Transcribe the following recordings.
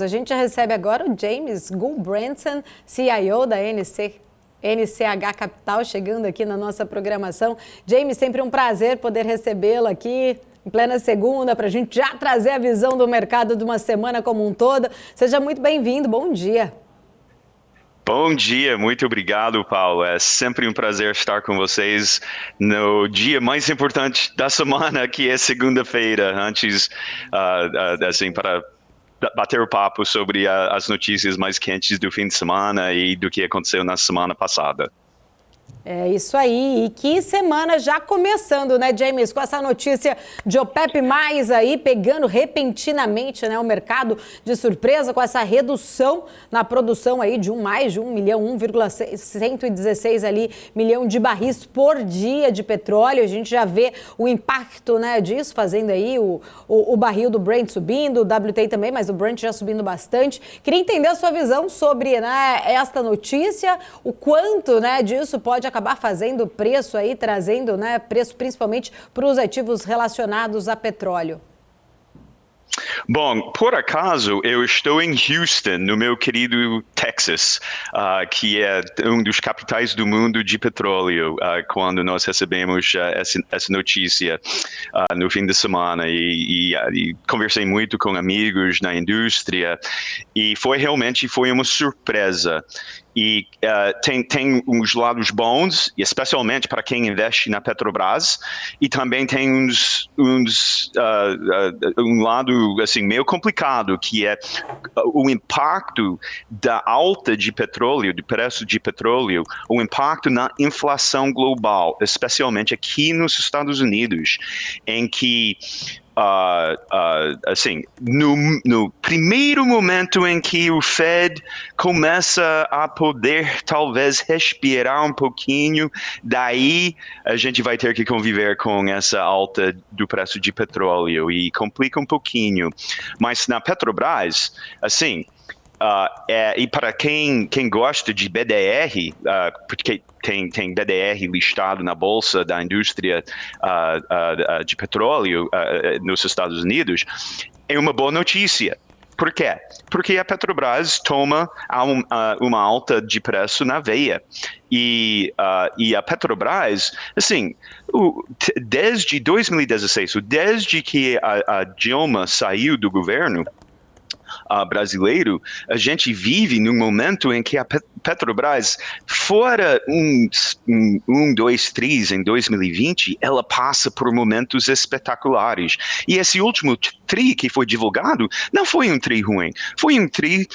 A gente recebe agora o James Gulbrandsen, CIO da NCH Capital, chegando aqui na nossa programação. James, sempre um prazer poder recebê-lo aqui em plena segunda, para a gente já trazer a visão do mercado de uma semana como um todo. Seja muito bem-vindo, bom dia. Bom dia, muito obrigado, Paulo. É sempre um prazer estar com vocês no dia mais importante da semana, que é segunda-feira, antes, assim, para bater o papo sobre as notícias mais quentes do fim de semana e do que aconteceu na semana passada. É isso aí, e que semana já começando, né, James, com essa notícia de OPEP+, aí pegando repentinamente, né, o mercado de surpresa com essa redução na produção aí de mais de 1 milhão, 1,116 ali milhão de barris por dia de petróleo. A gente já vê o impacto, né, disso, fazendo aí o barril do Brent subindo, o WTI também, mas o Brent já subindo bastante. Queria entender a sua visão sobre, né, esta notícia, o quanto, né, disso pode acabar fazendo preço aí, trazendo, né, preço principalmente para os ativos relacionados a petróleo. Bom, por acaso, eu estou em Houston, no meu querido Texas, que é um dos capitais do mundo de petróleo, quando nós recebemos essa notícia no fim de semana. E conversei muito com amigos na indústria, e realmente foi uma surpresa. E tem uns lados bons, especialmente para quem investe na Petrobras, e também tem um lado assim meio complicado, que é o impacto da alta de petróleo, do preço de petróleo, o impacto na inflação global, especialmente aqui nos Estados Unidos, em que assim, no primeiro momento em que o Fed começa a poder talvez respirar um pouquinho, daí a gente vai ter que conviver com essa alta do preço de petróleo e complica um pouquinho. Mas na Petrobras, assim, e para quem gosta de BDR, porque tem BDR listado na Bolsa da Indústria de Petróleo nos Estados Unidos, é uma boa notícia. Por quê? Porque a Petrobras toma uma alta de preço na veia. E a Petrobras, assim, desde 2016, desde que a Dilma saiu do governo brasileiro, a gente vive num momento em que a Petrobras, fora dois tris em 2020, ela passa por momentos espetaculares. E esse último tri que foi divulgado não foi um tri ruim, foi um tri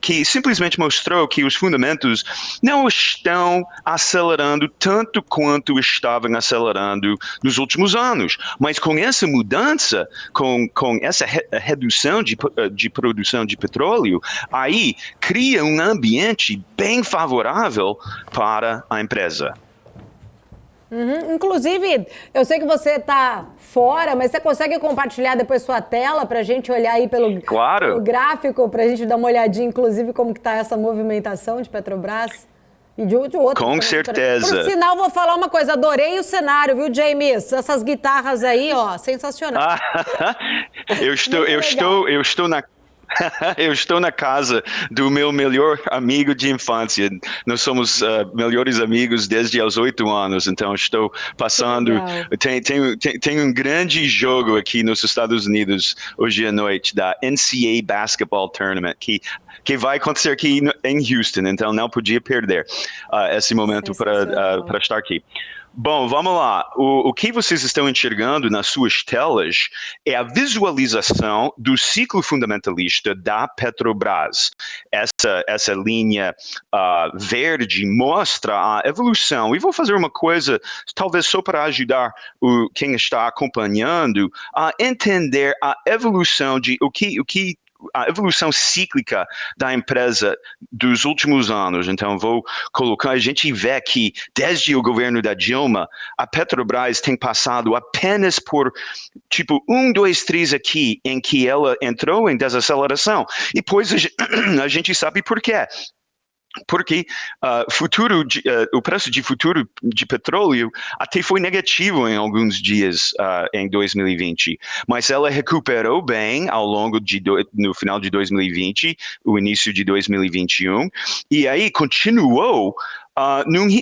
que simplesmente mostrou que os fundamentos não estão acelerando tanto quanto estavam acelerando nos últimos anos. Mas com essa mudança, com essa redução de produção de petróleo, aí cria um ambiente bem favorável para a empresa. Inclusive, eu sei que você está fora, mas você consegue compartilhar depois sua tela para a gente olhar aí pelo gráfico, para a gente dar uma olhadinha, inclusive, como que está essa movimentação de Petrobras e de outro. Com certeza. Por sinal, vou falar uma coisa, adorei o cenário, viu, James? Essas guitarras aí, ó, sensacional. Eu estou na casa do meu melhor amigo de infância. Nós somos melhores amigos desde os 8 anos, então estou passando. Tem um grande jogo aqui nos Estados Unidos hoje à noite, da NCAA Basketball Tournament, que vai acontecer aqui em Houston, então não podia perder esse momento para estar aqui. Bom, vamos lá. O que vocês estão enxergando nas suas telas é a visualização do ciclo fundamentalista da Petrobras. Essa linha verde mostra a evolução. E vou fazer uma coisa, talvez só para ajudar quem está acompanhando a entender a evolução de a evolução cíclica da empresa dos últimos anos. Então, vou colocar, a gente vê que desde o governo da Dilma, a Petrobras tem passado apenas por, 1, 2, 3 aqui, em que ela entrou em desaceleração. E depois a gente sabe por quê. Porque o preço de futuro de petróleo até foi negativo em alguns dias em 2020, mas ela recuperou bem ao longo no final de 2020, o início de 2021, e aí continuou.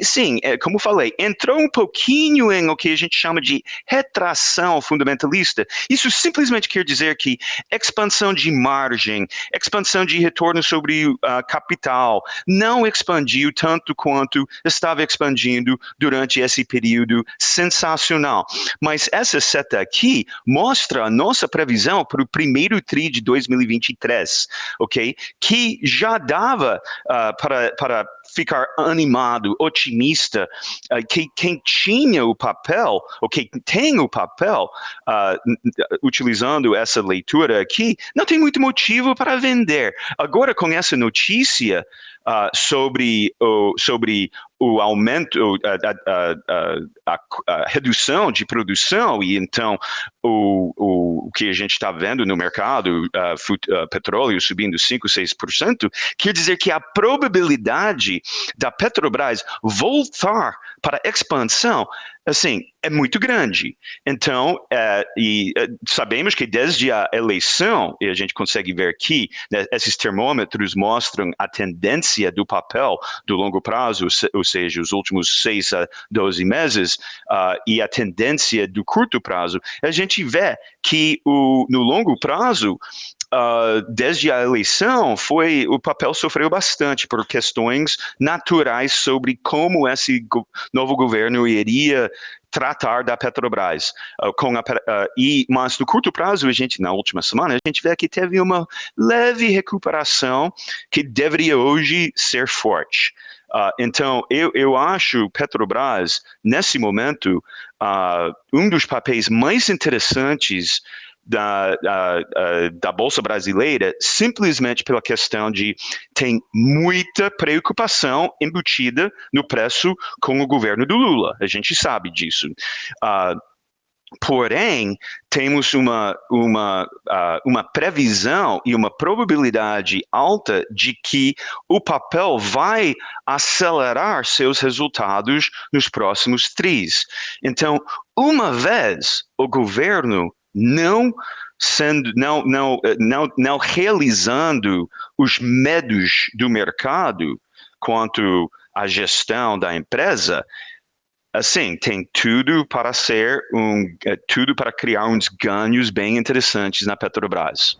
Sim, como falei, entrou um pouquinho em o que a gente chama de retração fundamentalista. Isso simplesmente quer dizer que expansão de margem, expansão de retorno sobre capital, não expandiu tanto quanto estava expandindo durante esse período sensacional. Mas essa seta aqui mostra a nossa previsão para o primeiro TRI de 2023, ok? Que já dava para ficar animado, otimista, que quem tinha o papel, ou quem tem o papel, utilizando essa leitura aqui, não tem muito motivo para vender. Agora, com essa notícia sobre o aumento, a redução de produção, e então o que a gente está vendo no mercado, petróleo subindo 5%, 6%, quer dizer que a probabilidade da Petrobras voltar para a expansão, assim, é muito grande. Então, sabemos que desde a eleição, e a gente consegue ver aqui, né, esses termômetros mostram a tendência do papel do longo prazo, ou seja, os últimos 6 a 12 meses, e a tendência do curto prazo, a gente vê que no longo prazo, desde a eleição, o papel sofreu bastante por questões naturais sobre como esse novo governo iria tratar da Petrobras. Mas no curto prazo, na última semana, a gente vê que teve uma leve recuperação que deveria hoje ser forte. Então, eu acho Petrobras, nesse momento, um dos papéis mais interessantes da Bolsa Brasileira, simplesmente pela questão de tem muita preocupação embutida no preço com o governo do Lula. A gente sabe disso. Porém, temos uma previsão e uma probabilidade alta de que o papel vai acelerar seus resultados nos próximos tris. Então, uma vez o governo não realizando os medos do mercado quanto à gestão da empresa, assim, tem tudo para criar uns ganhos bem interessantes na Petrobras.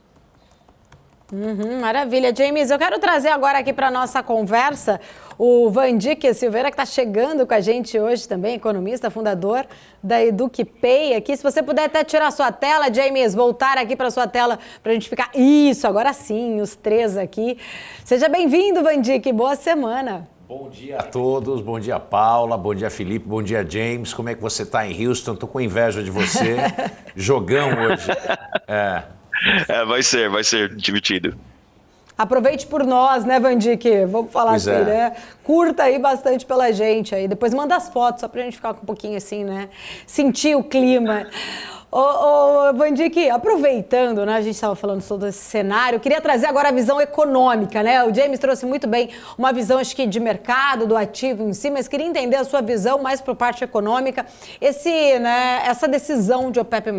Maravilha, James. Eu quero trazer agora aqui para a nossa conversa o Vandique Silveira, que está chegando com a gente hoje também, economista, fundador da EducPay aqui. Se você puder até tirar a sua tela, James, voltar aqui para a sua tela para a gente ficar... Isso, agora sim, os três aqui. Seja bem-vindo, Vandique. Boa semana. Bom dia a todos, bom dia Paula, bom dia Felipe, bom dia James. Como é que você está em Houston? Estou com inveja de você. Jogão hoje. Vai ser divertido. Aproveite por nós, né, Vandique? Vamos falar pois assim, né? Curta aí bastante pela gente aí. Depois manda as fotos, só pra gente ficar com um pouquinho assim, né? Sentir o clima. Ô, Vandique, aproveitando, né, a gente estava falando sobre esse cenário, eu queria trazer agora a visão econômica, né? O James trouxe muito bem uma visão, acho que de mercado, do ativo em si, mas queria entender a sua visão mais por parte econômica, essa decisão de OPEP+,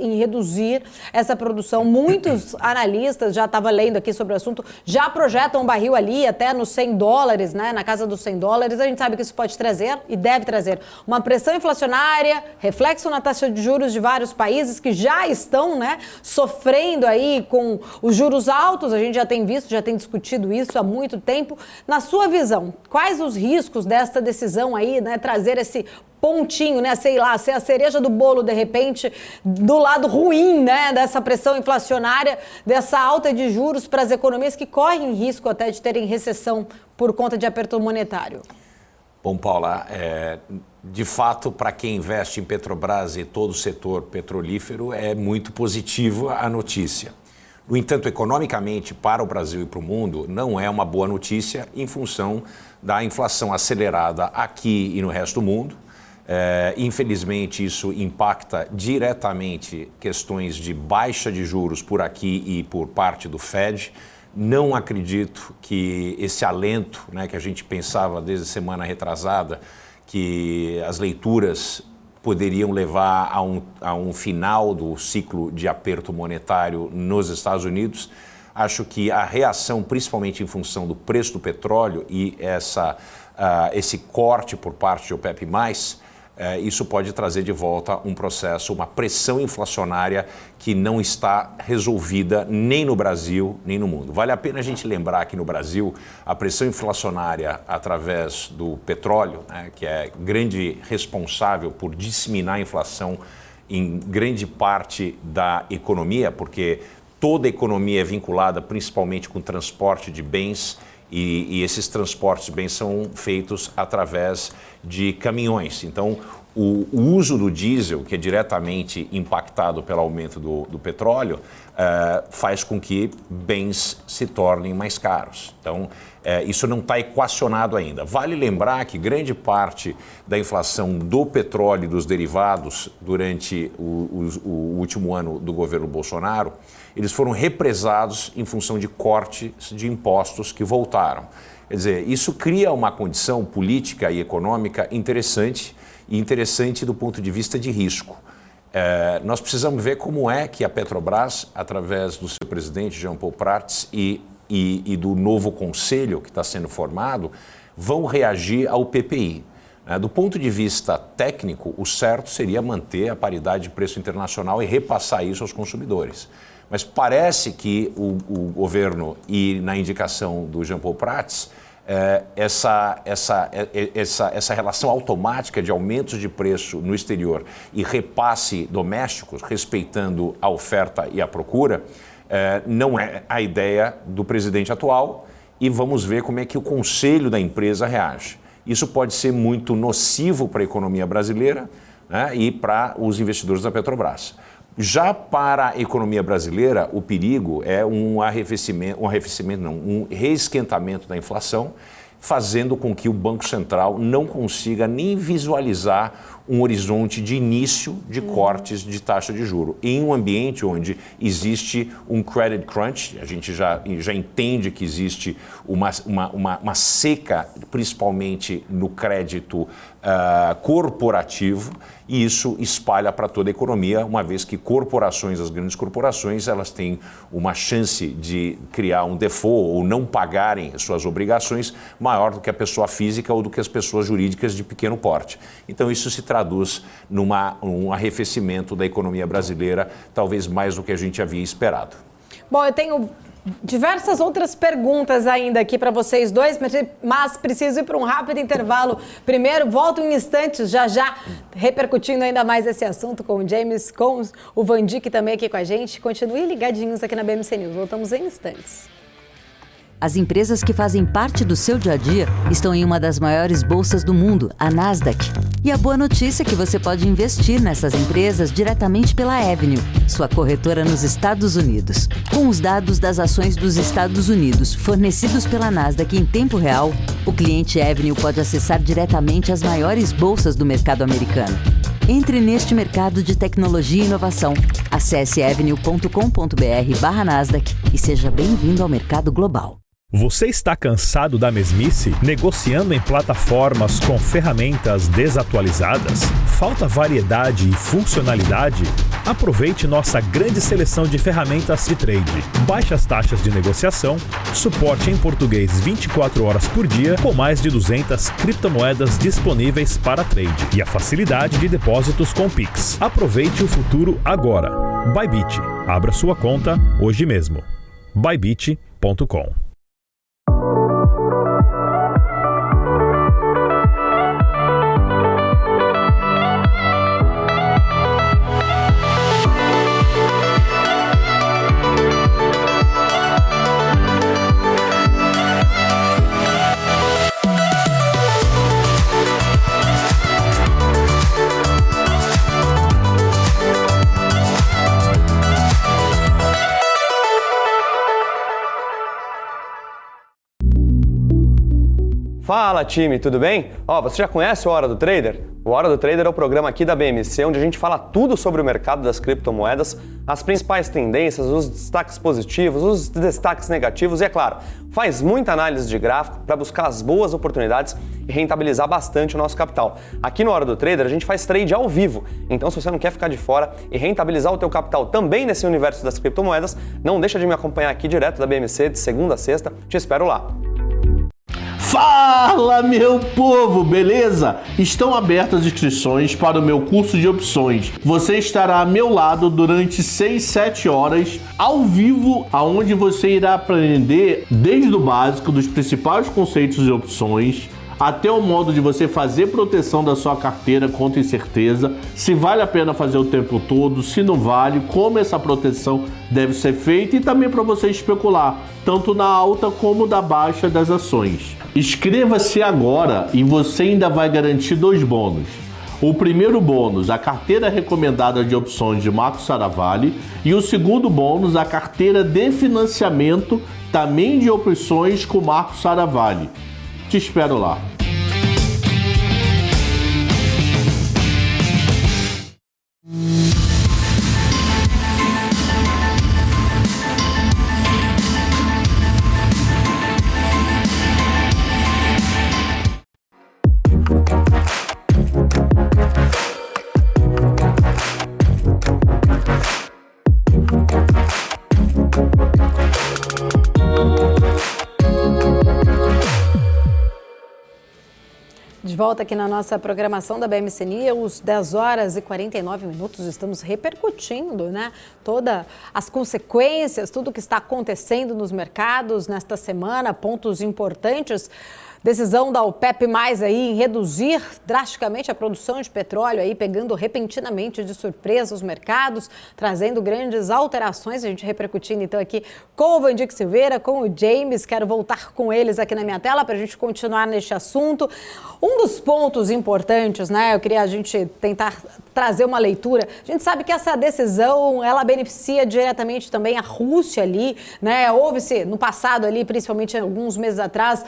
em reduzir essa produção. Muitos analistas, já estava lendo aqui sobre o assunto, já projetam um barril ali até nos $100, né? Na casa dos $100. A gente sabe que isso pode trazer, e deve trazer, uma pressão inflacionária, reflexo na taxa de juros de vários países que já estão, né, sofrendo aí com os juros altos. A gente já tem visto, já tem discutido isso há muito tempo. Na sua visão, quais os riscos desta decisão aí, né, trazer esse pontinho, né, sei lá, ser a cereja do bolo, de repente, do lado ruim, né, dessa pressão inflacionária, dessa alta de juros para as economias que correm risco até de terem recessão por conta de aperto monetário? Bom, Paula, de fato, para quem investe em Petrobras e todo o setor petrolífero, é muito positivo a notícia. No entanto, economicamente, para o Brasil e para o mundo, não é uma boa notícia em função da inflação acelerada aqui e no resto do mundo. Infelizmente, isso impacta diretamente questões de baixa de juros por aqui e por parte do Fed. Não acredito que esse alento, né, que a gente pensava desde a semana retrasada, que as leituras poderiam levar a um final do ciclo de aperto monetário nos Estados Unidos. Acho que a reação, principalmente em função do preço do petróleo e esse corte por parte de OPEP+, isso pode trazer de volta um processo, uma pressão inflacionária que não está resolvida nem no Brasil, nem no mundo. Vale a pena a gente lembrar que no Brasil a pressão inflacionária através do petróleo, né, que é grande responsável por disseminar a inflação em grande parte da economia, porque toda a economia é vinculada principalmente com o transporte de bens e esses transportes de bens são feitos através de caminhões. Então, o uso do diesel, que é diretamente impactado pelo aumento do petróleo, faz com que bens se tornem mais caros. Então, isso não está equacionado ainda. Vale lembrar que grande parte da inflação do petróleo e dos derivados durante o último ano do governo Bolsonaro, eles foram represados em função de cortes de impostos que voltaram. Quer dizer, isso cria uma condição política e econômica interessante, e interessante do ponto de vista de risco. Nós precisamos ver como é que a Petrobras, através do seu presidente, Jean Paul Prats, e do novo conselho que está sendo formado, vão reagir ao PPI. Do ponto de vista técnico, o certo seria manter a paridade de preço internacional e repassar isso aos consumidores. Mas parece que o governo, e na indicação do Jean Paul Prats, essa relação automática de aumentos de preço no exterior e repasse domésticos, respeitando a oferta e a procura, não é a ideia do presidente atual, e vamos ver como é que o conselho da empresa reage. Isso pode ser muito nocivo para a economia brasileira, né, e para os investidores da Petrobras. Já para a economia brasileira, o perigo é um reesquentamento da inflação, fazendo com que o Banco Central não consiga nem visualizar um horizonte de início de cortes de taxa de juros. Em um ambiente onde existe um credit crunch, a gente já entende que existe uma seca, principalmente no crédito corporativo, e isso espalha para toda a economia, uma vez que as grandes corporações, elas têm uma chance de criar um default ou não pagarem suas obrigações maior do que a pessoa física ou do que as pessoas jurídicas de pequeno porte. Então isso se traduz num arrefecimento da economia brasileira, talvez mais do que a gente havia esperado. Bom, eu tenho diversas outras perguntas ainda aqui para vocês dois, mas preciso ir para um rápido intervalo. Primeiro, volto em instantes, já repercutindo ainda mais esse assunto com o James, com o Van Dijk também aqui com a gente. Continuem ligadinhos aqui na BMC News. Voltamos em instantes. As empresas que fazem parte do seu dia a dia estão em uma das maiores bolsas do mundo, a Nasdaq. E a boa notícia é que você pode investir nessas empresas diretamente pela Avenue, sua corretora nos Estados Unidos. Com os dados das ações dos Estados Unidos fornecidos pela Nasdaq em tempo real, o cliente Avenue pode acessar diretamente as maiores bolsas do mercado americano. Entre neste mercado de tecnologia e inovação. Acesse avenue.com.br/Nasdaq e seja bem-vindo ao mercado global. Você está cansado da mesmice? Negociando em plataformas com ferramentas desatualizadas? Falta variedade e funcionalidade? Aproveite nossa grande seleção de ferramentas de trade. Baixas taxas de negociação, suporte em português 24 horas por dia, com mais de 200 criptomoedas disponíveis para trade e a facilidade de depósitos com Pix. Aproveite o futuro agora. Bybit. Abra sua conta hoje mesmo. Bybit.com. Fala time, tudo bem? Você já conhece o Hora do Trader? O Hora do Trader é o programa aqui da BMC, onde a gente fala tudo sobre o mercado das criptomoedas, as principais tendências, os destaques positivos, os destaques negativos e, é claro, faz muita análise de gráfico para buscar as boas oportunidades e rentabilizar bastante o nosso capital. Aqui no Hora do Trader a gente faz trade ao vivo, então se você não quer ficar de fora e rentabilizar o teu capital também nesse universo das criptomoedas, não deixa de me acompanhar aqui direto da BMC de segunda a sexta, te espero lá. Fala, meu povo, beleza? Estão abertas as inscrições para o meu curso de opções. Você estará a meu lado durante 6, 7 horas, ao vivo, aonde você irá aprender desde o básico dos principais conceitos de opções, até o modo de você fazer proteção da sua carteira contra incerteza, se vale a pena fazer o tempo todo, se não vale, como essa proteção deve ser feita e também para você especular, tanto na alta como na baixa das ações. Inscreva-se agora e você ainda vai garantir 2 bônus. O primeiro bônus, a carteira recomendada de opções de Marco Saravalli, e o segundo bônus, a carteira de financiamento também de opções com Marco Saravalli. Te espero lá. De volta aqui na nossa programação da BMC News, 10 horas e 49 minutos, estamos repercutindo, né, todas as consequências, tudo o que está acontecendo nos mercados nesta semana, pontos importantes. Decisão da OPEP+, aí em reduzir drasticamente a produção de petróleo, aí pegando repentinamente de surpresa os mercados, trazendo grandes alterações. A gente repercutindo então aqui com o Vandic Silveira, com o James. Quero voltar com eles aqui na minha tela para a gente continuar neste assunto. Um dos pontos importantes, né, eu queria a gente tentar trazer uma leitura. A gente sabe que essa decisão, ela beneficia diretamente também a Rússia ali, né? Houve-se no passado ali, principalmente alguns meses atrás,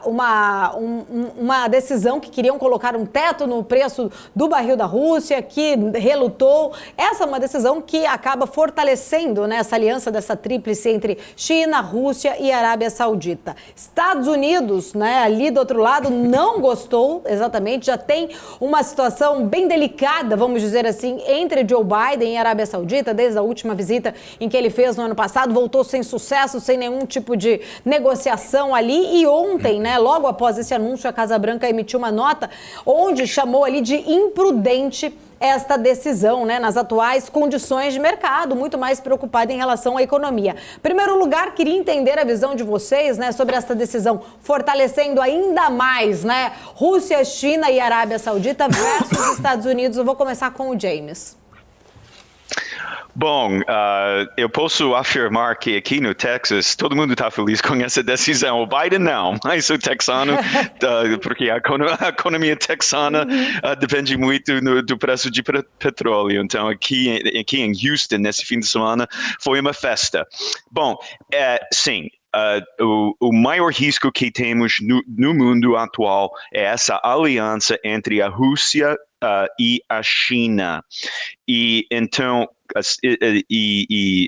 uma decisão que queriam colocar um teto no preço do barril da Rússia, que relutou. Essa é uma decisão que acaba fortalecendo, né, essa aliança dessa tríplice entre China, Rússia e Arábia Saudita. Estados Unidos, né, ali do outro lado, não gostou exatamente, já tem uma situação bem delicada, vamos dizer assim, entre Joe Biden e Arábia Saudita, desde a última visita em que ele fez no ano passado, voltou sem sucesso, sem nenhum tipo de negociação ali. E ontem, né, logo após esse anúncio, a Casa Branca emitiu uma nota onde chamou ali de imprudente esta decisão, né, nas atuais condições de mercado, muito mais preocupada em relação à economia. Em primeiro lugar, queria entender a visão de vocês, né, sobre esta decisão, fortalecendo ainda mais, né, Rússia, China e Arábia Saudita versus Estados Unidos. Eu vou começar com o James. Bom, eu posso afirmar que aqui no Texas todo mundo está feliz com essa decisão. O Biden não, mas o texano, porque a economia texana depende muito do preço de petróleo. Então aqui em Houston, nesse fim de semana, foi uma festa. Bom, sim. O maior risco que temos no mundo atual é essa aliança entre a Rússia e a China. E então,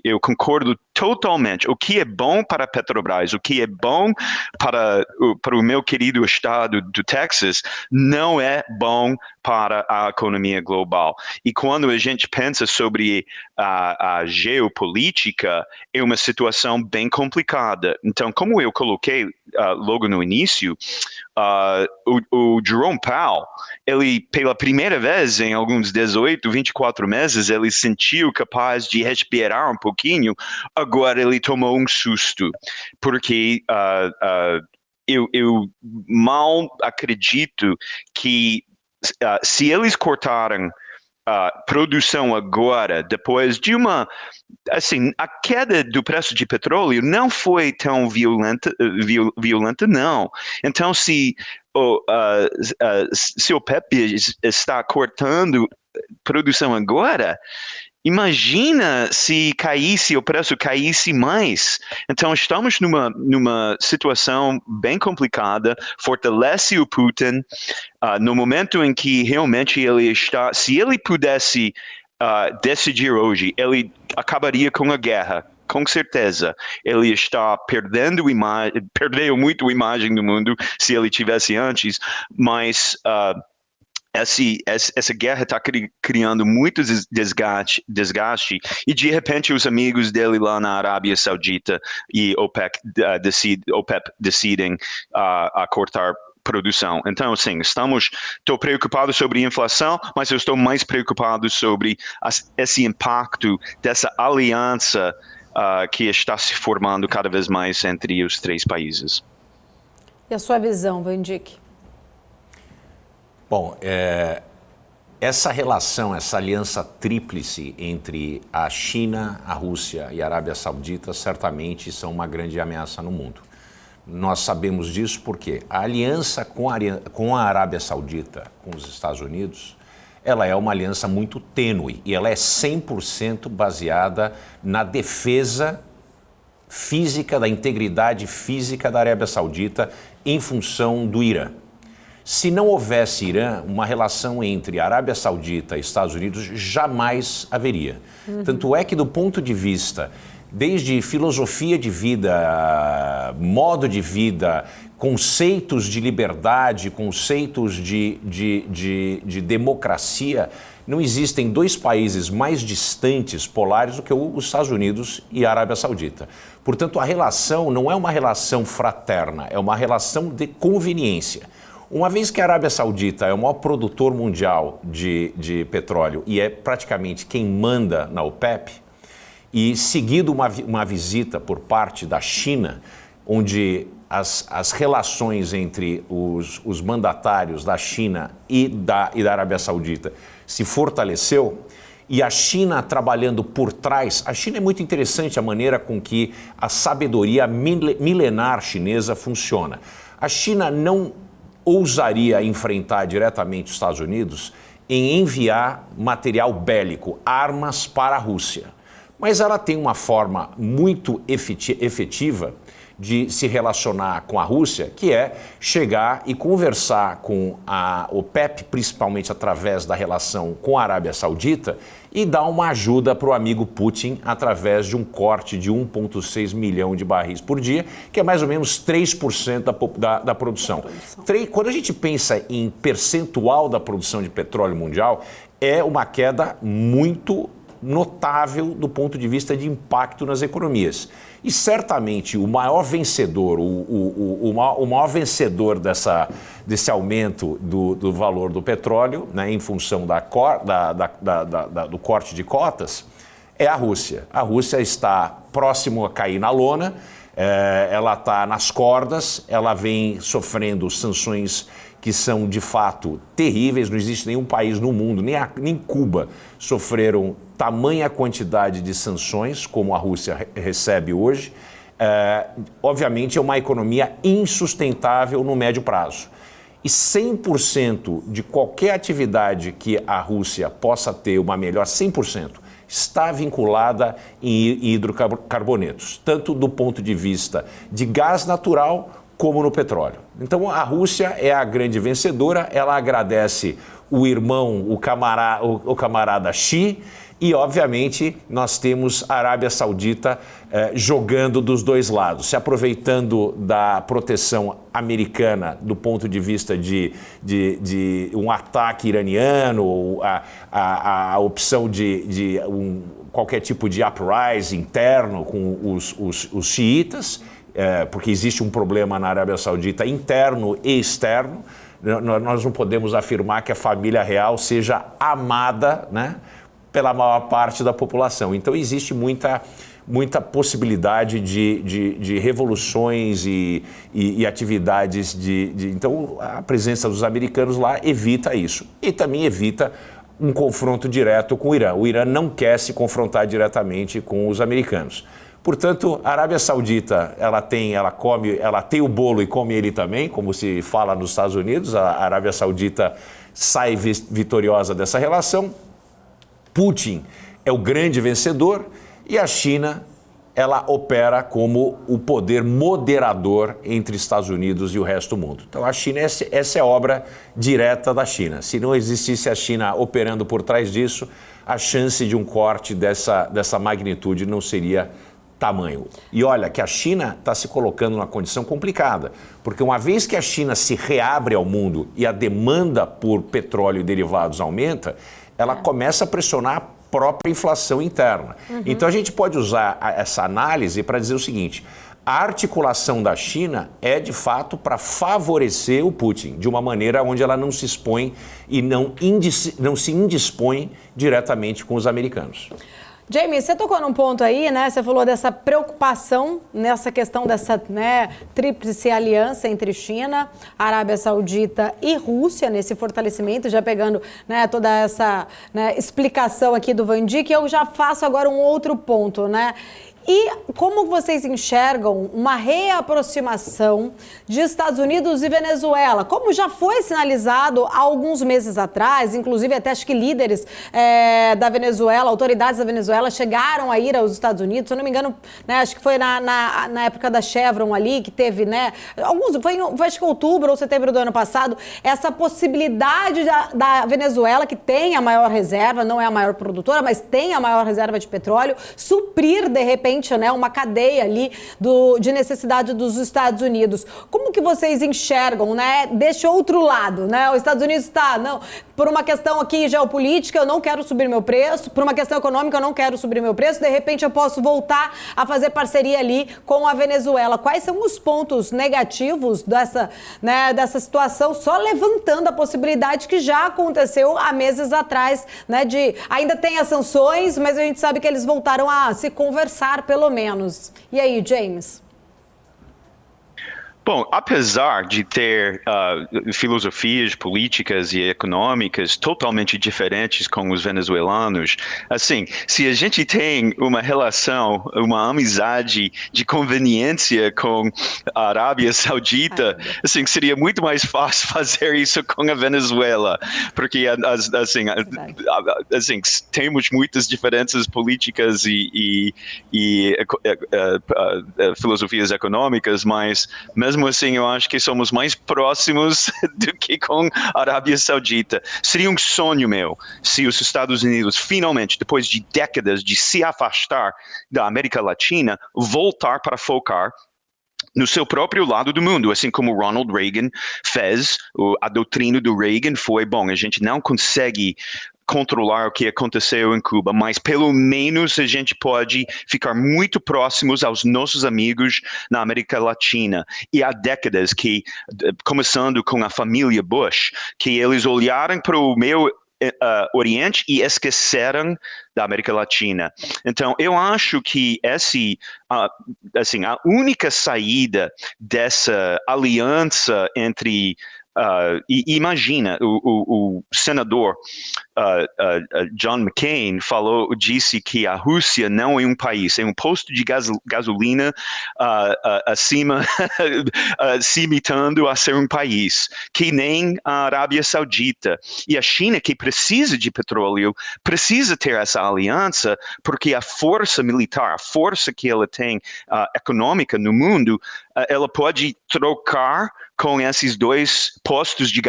eu concordo totalmente. O que é bom para a Petrobras, o que é bom para o meu querido estado do Texas, não é bom para a economia global. E quando a gente pensa sobre a geopolítica, é uma situação bem complicada. Então, como eu coloquei logo no início, o Jerome Powell, ele, pela primeira vez em alguns 18, 24 meses, ele sentiu capaz de respirar um pouquinho. Agora ele tomou um susto, porque eu mal acredito que se eles cortaram produção agora, depois de a queda do preço de petróleo não foi tão violenta não. Então, se o PEP está cortando produção agora, imagina se o preço caísse mais. Então, estamos numa situação bem complicada, fortalece o Putin, no momento em que realmente se ele pudesse decidir hoje, ele acabaria com a guerra. Com certeza, ele está perdeu muito a imagem do mundo se ele tivesse antes, mas essa guerra está criando muito desgaste e de repente os amigos dele lá na Arábia Saudita e OPEP decidem a cortar produção. Então, sim, estou preocupado sobre a inflação, mas eu estou mais preocupado sobre esse impacto dessa aliança que está se formando cada vez mais entre os três países. E a sua visão, Vandick? Bom, essa relação, essa aliança tríplice entre a China, a Rússia e a Arábia Saudita certamente são uma grande ameaça no mundo. Nós sabemos disso porque a aliança com a Arábia Saudita, com os Estados Unidos, ela é uma aliança muito tênue e ela é 100% baseada na defesa física, da integridade física da Arábia Saudita em função do Irã. Se não houvesse Irã, uma relação entre Arábia Saudita e Estados Unidos jamais haveria. Tanto é que, do ponto de vista, desde filosofia de vida, modo de vida, conceitos de liberdade, conceitos de democracia, não existem dois países mais distantes, polares, do que os Estados Unidos e a Arábia Saudita. Portanto, a relação não é uma relação fraterna, é uma relação de conveniência. Uma vez que a Arábia Saudita é o maior produtor mundial de petróleo e é praticamente quem manda na OPEP, e seguido uma visita por parte da China, onde as relações entre os mandatários da China e da Arábia Saudita se fortaleceu, e a China trabalhando por trás. A China é muito interessante a maneira com que a sabedoria milenar chinesa funciona. A China não ousaria enfrentar diretamente os Estados Unidos em enviar material bélico, armas para a Rússia. Mas ela tem uma forma muito efetiva de se relacionar com a Rússia, que é chegar e conversar com a OPEP, principalmente através da relação com a Arábia Saudita, e dar uma ajuda para o amigo Putin através de um corte de 1,6 milhão de barris por dia, que é mais ou menos 3% da produção. Quando a gente pensa em percentual da produção de petróleo mundial, é uma queda muito notável do ponto de vista de impacto nas economias. E certamente o maior vencedor, o maior vencedor desse aumento do valor do petróleo, né, em função do corte de cotas, é a Rússia. A Rússia está próximo a cair na lona, ela está nas cordas, ela vem sofrendo sanções que são de fato terríveis. Não existe nenhum país no mundo, nem Cuba, sofreram tamanha quantidade de sanções como a Rússia recebe hoje. Obviamente é uma economia insustentável no médio prazo. E 100% de qualquer atividade que a Rússia possa ter uma melhor, 100%, está vinculada em hidrocarbonetos, tanto do ponto de vista de gás natural como no petróleo. Então a Rússia é a grande vencedora, ela agradece o irmão, o camarada Xi, e obviamente nós temos a Arábia Saudita jogando dos dois lados, se aproveitando da proteção americana do ponto de vista de um ataque iraniano, ou a opção de qualquer tipo de uprising interno com os xiitas, porque existe um problema na Arábia Saudita interno e externo. Nós não podemos afirmar que a família real seja amada, né, pela maior parte da população. Então existe muita possibilidade de revoluções e atividades Então a presença dos americanos lá evita isso. E também evita um confronto direto com o Irã. O Irã não quer se confrontar diretamente com os americanos. Portanto, a Arábia Saudita, ela tem o bolo e come ele também, como se fala nos Estados Unidos. A Arábia Saudita sai vitoriosa dessa relação. Putin é o grande vencedor e a China, ela opera como o poder moderador entre Estados Unidos e o resto do mundo. Então a China, essa é a obra direta da China. Se não existisse a China operando por trás disso, a chance de um corte dessa magnitude não seria tamanho. E olha que a China está se colocando numa condição complicada, porque uma vez que a China se reabre ao mundo e a demanda por petróleo e derivados aumenta, ela começa a pressionar a própria inflação interna. Então a gente pode usar essa análise para dizer o seguinte: a articulação da China é de fato para favorecer o Putin, de uma maneira onde ela não se expõe e não se indispõe diretamente com os americanos. Jamie, você tocou num ponto aí, né? Você falou dessa preocupação nessa questão dessa, né, tríplice aliança entre China, Arábia Saudita e Rússia, nesse fortalecimento, já pegando, né, toda essa, né, explicação aqui do Van Dijk. Eu já faço agora um outro ponto, né? E como vocês enxergam uma reaproximação de Estados Unidos e Venezuela? Como já foi sinalizado há alguns meses atrás, inclusive até acho que líderes da Venezuela, autoridades da Venezuela chegaram a ir aos Estados Unidos, se eu não me engano, né, acho que foi na época da Chevron ali, que teve, né, foi acho que outubro ou setembro do ano passado, essa possibilidade da Venezuela, que tem a maior reserva, não é a maior produtora, mas tem a maior reserva de petróleo, suprir de repente, né, uma cadeia ali de necessidade dos Estados Unidos. Como que vocês enxergam, né, deste outro lado, né? Os Estados Unidos está, não, por uma questão aqui geopolítica, eu não quero subir meu preço, por uma questão econômica, eu não quero subir meu preço, de repente eu posso voltar a fazer parceria ali com a Venezuela. Quais são os pontos negativos dessa situação, só levantando a possibilidade que já aconteceu há meses atrás, né, de ainda tem as sanções, mas a gente sabe que eles voltaram a se conversar pelo menos. E aí, James? Bom, apesar de ter filosofias políticas e econômicas totalmente diferentes com os venezuelanos, assim, se a gente tem uma relação, uma amizade de conveniência com a Arábia Saudita, assim, seria muito mais fácil fazer isso com a Venezuela, porque assim, temos muitas diferenças políticas e filosofias econômicas, mas mesmo assim, eu acho que somos mais próximos do que com a Arábia Saudita. Seria um sonho meu se os Estados Unidos finalmente, depois de décadas de se afastar da América Latina, voltar para focar no seu próprio lado do mundo, assim como Ronald Reagan fez. A doutrina do Reagan foi, bom, a gente não consegue controlar o que aconteceu em Cuba, mas pelo menos a gente pode ficar muito próximos aos nossos amigos na América Latina. E há décadas que, começando com a família Bush, que eles olharam para o meio Oriente e esqueceram da América Latina. Então, eu acho que assim, a única saída dessa aliança entre imagina, o senador John McCain disse que a Rússia não é um país, é um posto de gasolina acima, se imitando a ser um país, que nem a Arábia Saudita. E a China, que precisa de petróleo, precisa ter essa aliança, porque a força militar, a força que ela tem econômica no mundo, ela pode trocar com esses dois postos de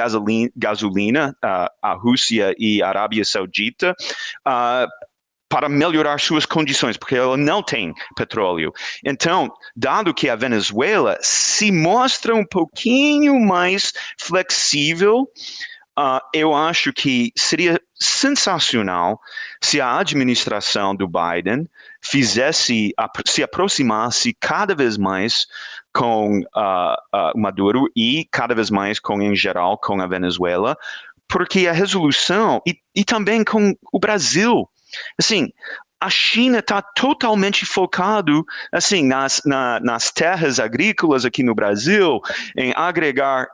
gasolina, a Rússia e a Arábia Saudita, para melhorar suas condições, porque ela não tem petróleo. Então, dado que a Venezuela se mostra um pouquinho mais flexível, eu acho que seria sensacional se a administração do Biden se aproximasse cada vez mais com Maduro e cada vez mais em geral, com a Venezuela, porque a resolução, e também com o Brasil, assim, a China está totalmente focado assim, nas terras agrícolas aqui no Brasil, em agregar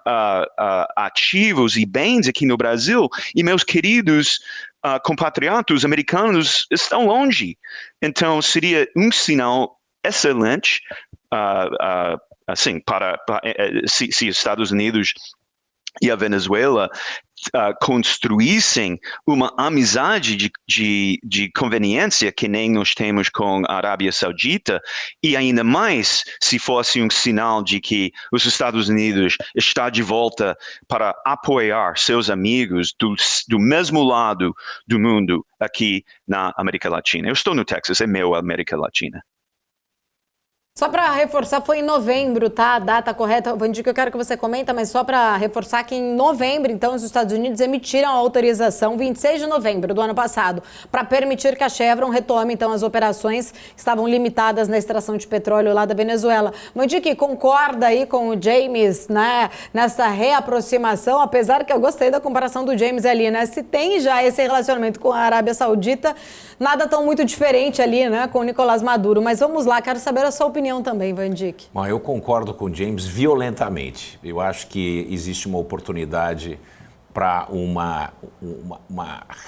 ativos e bens aqui no Brasil, e meus queridos compatriotas americanos estão longe. Então, seria um sinal excelente assim, se Estados Unidos e a Venezuela construíssem uma amizade de conveniência que nem nós temos com a Arábia Saudita, e ainda mais se fosse um sinal de que os Estados Unidos está de volta para apoiar seus amigos do mesmo lado do mundo aqui na América Latina. Eu estou no Texas, é meu América Latina. Só para reforçar, foi em novembro, tá? A data correta, Vandir, que eu quero que você comenta, mas só para reforçar que em novembro, então, os Estados Unidos emitiram a autorização, 26 de novembro do ano passado, para permitir que a Chevron retome, então, as operações que estavam limitadas na extração de petróleo lá da Venezuela. Vandir, que concorda aí com o James, né, nessa reaproximação, apesar que eu gostei da comparação do James ali, né? Se tem já esse relacionamento com a Arábia Saudita, nada tão muito diferente ali, né, com o Nicolás Maduro. Mas vamos lá, quero saber a sua opinião também, Vandick. Bom, eu concordo com o James violentamente. Eu acho que existe uma oportunidade para uma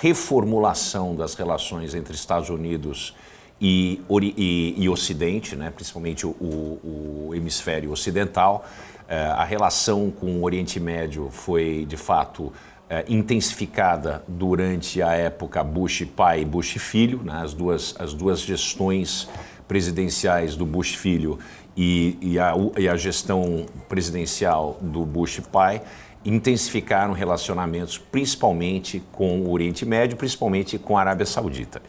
reformulação das relações entre Estados Unidos e Ocidente, né? Principalmente o hemisfério ocidental. A relação com o Oriente Médio foi, de fato, intensificada durante a época Bush pai e Bush filho, né? As duas gestões presidenciais do Bush filho e a gestão presidencial do Bush pai intensificaram relacionamentos principalmente com o Oriente Médio, principalmente com a Arábia Saudita.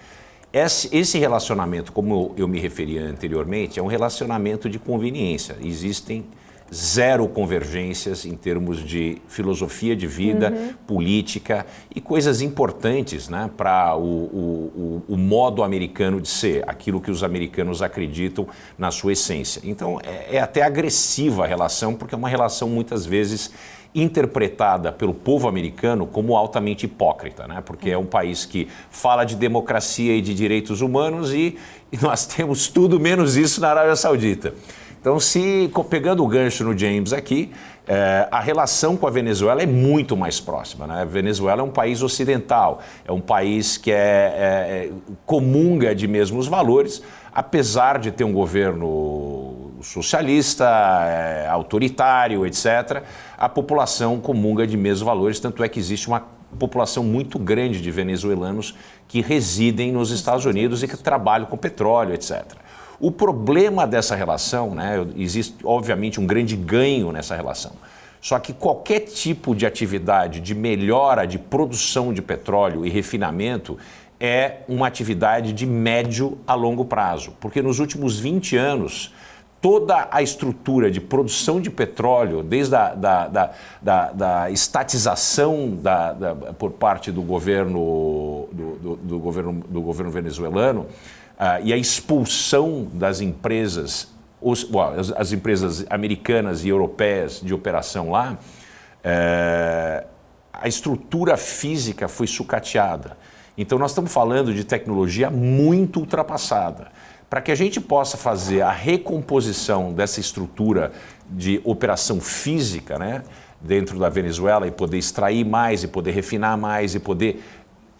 Esse relacionamento, como eu me referi anteriormente, é um relacionamento de conveniência. Existem zero convergências em termos de filosofia de vida, política e coisas importantes, né, para o modo americano de ser, aquilo que os americanos acreditam na sua essência. Então, é até agressiva a relação, porque é uma relação muitas vezes interpretada pelo povo americano como altamente hipócrita, né? Porque é um país que fala de democracia e de direitos humanos e nós temos tudo menos isso na Arábia Saudita. Então, pegando o gancho no James aqui, a relação com a Venezuela é muito mais próxima, né? A Venezuela é um país ocidental, é um país que comunga de mesmos valores, apesar de ter um governo socialista, autoritário, etc., a população comunga de mesmos valores, tanto é que existe uma população muito grande de venezuelanos que residem nos Estados Unidos e que trabalham com petróleo, etc. O problema dessa relação, né, existe obviamente um grande ganho nessa relação, só que qualquer tipo de atividade de melhora de produção de petróleo e refinamento é uma atividade de médio a longo prazo, porque nos últimos 20 anos, toda a estrutura de produção de petróleo, desde da estatização por parte do governo venezuelano, e a expulsão das empresas, as empresas americanas e europeias de operação lá, a estrutura física foi sucateada. Então nós estamos falando de tecnologia muito ultrapassada. Para que a gente possa fazer a recomposição dessa estrutura de operação física, né, dentro da Venezuela e poder extrair mais e poder refinar mais e poder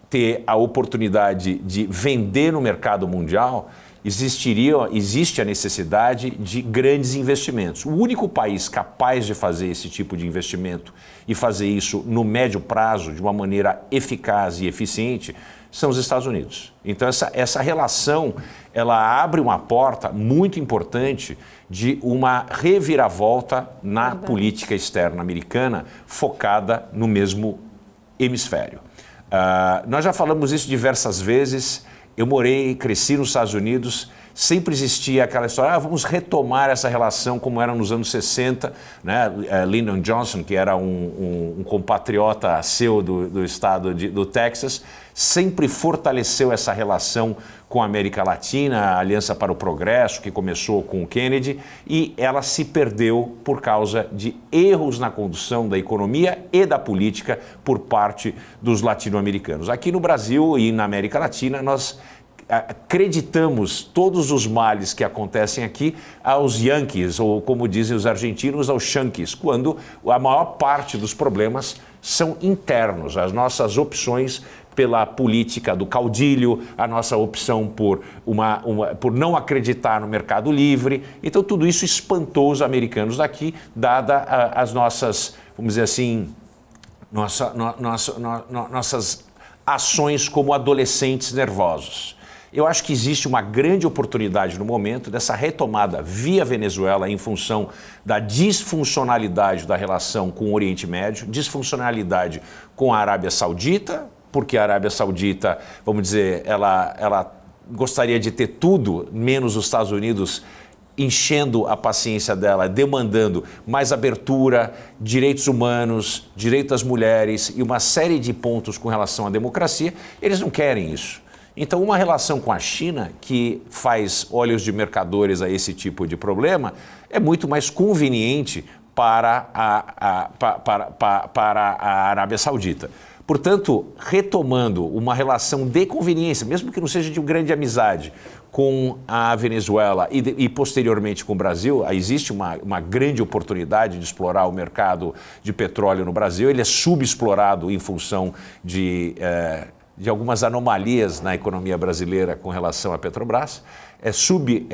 ter a oportunidade de vender no mercado mundial, existe a necessidade de grandes investimentos. O único país capaz de fazer esse tipo de investimento e fazer isso no médio prazo, de uma maneira eficaz e eficiente, são os Estados Unidos. Então essa relação, ela abre uma porta muito importante de uma reviravolta na política externa americana focada no mesmo hemisfério. Nós já falamos isso diversas vezes. Eu morei e cresci nos Estados Unidos, sempre existia aquela história, vamos retomar essa relação como era nos anos 60, né? Lyndon Johnson, que era um compatriota seu do estado do Texas, sempre fortaleceu essa relação com a América Latina, a Aliança para o Progresso, que começou com o Kennedy, e ela se perdeu por causa de erros na condução da economia e da política por parte dos latino-americanos. Aqui no Brasil e na América Latina, nós acreditamos todos os males que acontecem aqui aos Yankees, ou como dizem os argentinos, aos Yankees, quando a maior parte dos problemas são internos. As nossas opções pela política do caudilho, a nossa opção por não acreditar no mercado livre. Então, tudo isso espantou os americanos daqui, dada as nossas, vamos dizer assim, nossas ações como adolescentes nervosos. Eu acho que existe uma grande oportunidade no momento dessa retomada via Venezuela em função da disfuncionalidade da relação com o Oriente Médio, disfuncionalidade com a Arábia Saudita, porque a Arábia Saudita, vamos dizer, ela gostaria de ter tudo, menos os Estados Unidos enchendo a paciência dela, demandando mais abertura, direitos humanos, direito das mulheres e uma série de pontos com relação à democracia. Eles não querem isso. Então, uma relação com a China, que faz olhos de mercadores a esse tipo de problema, é muito mais conveniente para a Arábia Saudita. Portanto, retomando uma relação de conveniência, mesmo que não seja de uma grande amizade, com a Venezuela e posteriormente com o Brasil, existe uma grande oportunidade de explorar o mercado de petróleo no Brasil. Ele é subexplorado em função de algumas anomalias na economia brasileira com relação à Petrobras, é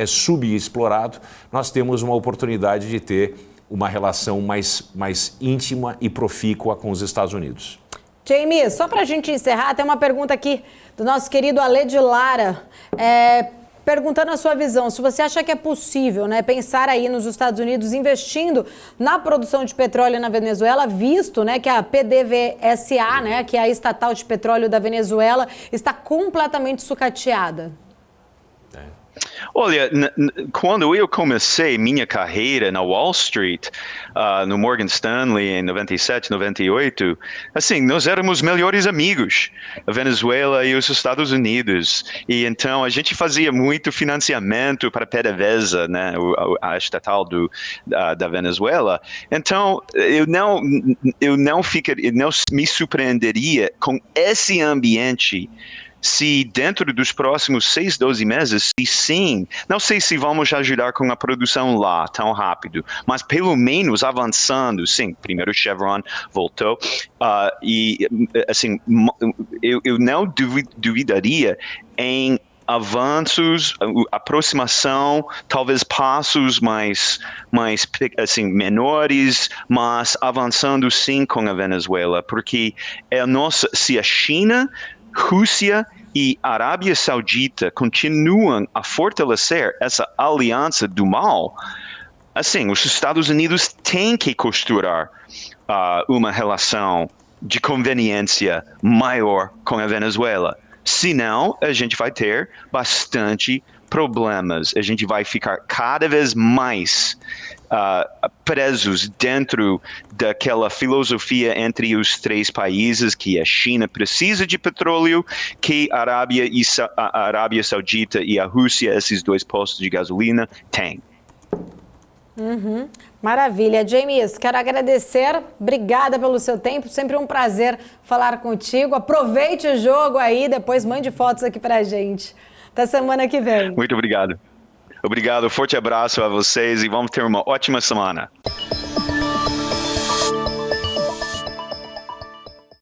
subexplorado. Nós temos uma oportunidade de ter uma relação mais íntima e profícua com os Estados Unidos. Jamie, só para a gente encerrar, tem uma pergunta aqui do nosso querido Ale de Lara, perguntando a sua visão, se você acha que é possível, né, pensar aí nos Estados Unidos investindo na produção de petróleo na Venezuela, visto, né, que a PDVSA, né, que é a estatal de petróleo da Venezuela, está completamente sucateada. Olha, quando eu comecei minha carreira na Wall Street, no Morgan Stanley em 97, 98, assim, nós éramos melhores amigos, a Venezuela e os Estados Unidos. E então a gente fazia muito financiamento para a PDVSA, né, a estatal da Venezuela. Então eu não me surpreenderia com esse ambiente se dentro dos próximos 6, 12 meses, se sim, não sei se vamos ajudar com a produção lá tão rápido, mas pelo menos avançando, sim, primeiro Chevron voltou, e assim, eu não duvidaria em avanços, aproximação, talvez passos mais assim, menores, mas avançando sim com a Venezuela, porque se a China, Rússia e Arábia Saudita continuam a fortalecer essa aliança do mal, assim, os Estados Unidos têm que costurar uma relação de conveniência maior com a Venezuela. Senão, a gente vai ter bastante problemas. A gente vai ficar cada vez mais presos dentro daquela filosofia entre os três países, que a China precisa de petróleo, que a Arábia Saudita e a Rússia, esses dois postos de gasolina, têm. Uhum. Maravilha. James, quero agradecer. Obrigada pelo seu tempo. Sempre um prazer falar contigo. Aproveite o jogo aí, depois mande fotos aqui pra gente. Até semana que vem. Muito obrigado. Obrigado, forte abraço a vocês e vamos ter uma ótima semana.